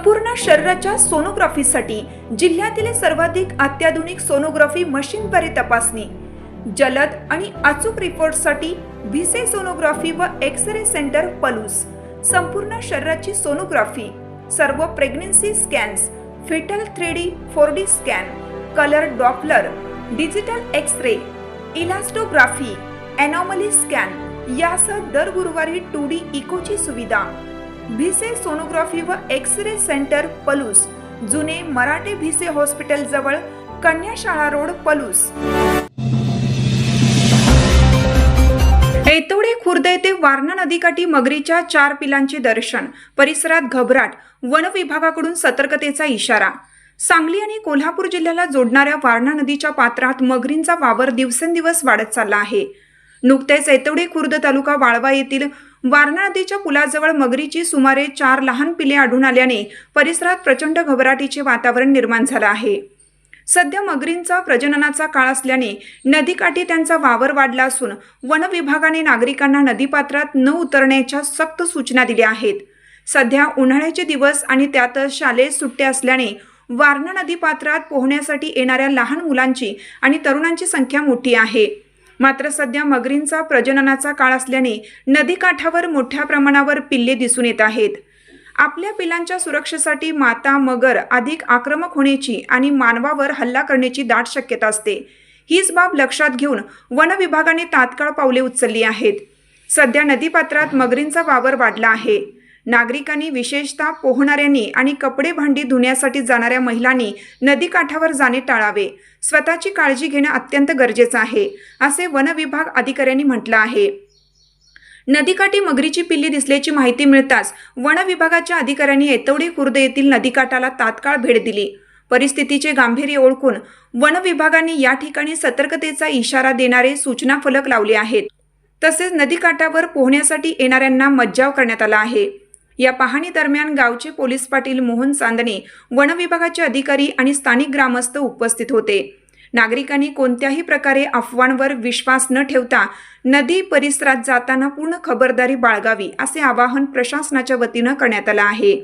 संपूर्ण शरीराच्या सोनोग्राफीसाठी जिल्ह्यातील सर्वाधिक अत्याधुनिक सोनोग्राफी मशीनद्वारे तपासणी, जलद आणि अचूक रिपोर्टसाठी भिसे सोनोग्राफी व एक्स-रे सेंटर पलूस, संपूर्ण शरीराची सोनोग्राफी, सर्व pregnancy scans, fetal 3D 4D scan, colour Doppler, digital x ray, elastography, anomaly scan यासह दर गुरुवारी 2D इकोची सुविधा। भिसे सोनोग्राफी व एक्स-रे सेंटर पलूस, जुने मराठे भिसे हॉस्पिटल जवळ, कन्याशाळा रोड, पलूस। ऐतवडे खुर्द येथे वारणा नदीकाठी मगरीच्या 4 पिलांचे दर्शन, परिसरात घबराट, वन विभागाकडून सतर्कतेचा इशारा। सांगली आणि कोल्हापूर जिल्ह्याला जोडणाऱ्या वारणा नदीच्या पात्रात मगरींचा वावर दिवसेंदिवस वाढत चालला आहे। नुकतेच ऐतवडे खुर्द तालुका वाळवा येथील वारणा नदीच्या पुलाजवळ मगरीची सुमारे 4 लहान पिले आढळून आल्याने परिसरात प्रचंड घबराटीचे वातावरण निर्माण झाले आहे। सध्या मगरींचा प्रजननाचा काळ असल्याने नदीकाठी त्यांचा वावर वाढला असून वन विभागाने नागरिकांना नदीपात्रात न उतरण्याच्या सक्त सूचना दिल्या आहेत। सध्या उन्हाळ्याचे दिवस आणि त्यातच शालेय सुट्ट्या असल्याने वारणा नदीपात्रात पोहण्यासाठी येणाऱ्या लहान मुलांची आणि तरुणांची संख्या मोठी आहे। मात्र सध्या मगरींचा प्रजननाचा काळ असल्याने नदीकाठावर मोठ्या प्रमाणावर पिल्ले दिसून येत आहेत। आपल्या पिलांच्या सुरक्षेसाठी माता मगर अधिक आक्रमक होण्याची आणि मानवावर हल्ला करण्याची दाट शक्यता असते। हीच बाब लक्षात घेऊन वन विभागाने तात्काळ पावले उचलली आहेत। सध्या नदीपात्रात मगरींचा वावर वाढला आहे। नागरिकांनी, विशेषतः पोहणाऱ्यांनी आणि कपडे भांडी धुण्यासाठी जाणाऱ्या महिलांनी नदीकाठावर जाणे टाळावे। स्वतःची काळजी घेणे अत्यंत गरजेचे आहे, असे वन विभाग अधिकाऱ्यांनी म्हटले आहे। नदीकाठी मगरीची पिल्ली दिसल्याची माहिती मिळताच वन विभागाच्या अधिकाऱ्यांनी ऐतवडे खुर्द येथील नदीकाठाला तात्काळ भेट दिली। परिस्थितीचे गांभीर्य ओळखून वन विभागाने या ठिकाणी सतर्कतेचा इशारा देणारे सूचना फलक लावले आहेत। तसेच नदीकाठावर पोहण्यासाठी येणाऱ्यांना मज्जाव करण्यात आला आहे। या पाहणी दरम्यान गावचे पोलीस पाटील मोहन चांदणे, वन विभागाचे अधिकारी आणि स्थानिक ग्रामस्थ उपस्थित होते। नागरिकांनी कोणत्याही प्रकारे अफवांवर विश्वास न ठेवता नदी परिसरात जाताना पूर्ण खबरदारी बाळगावी, असे आवाहन प्रशासनाच्या वतीने करण्यात आले आहे।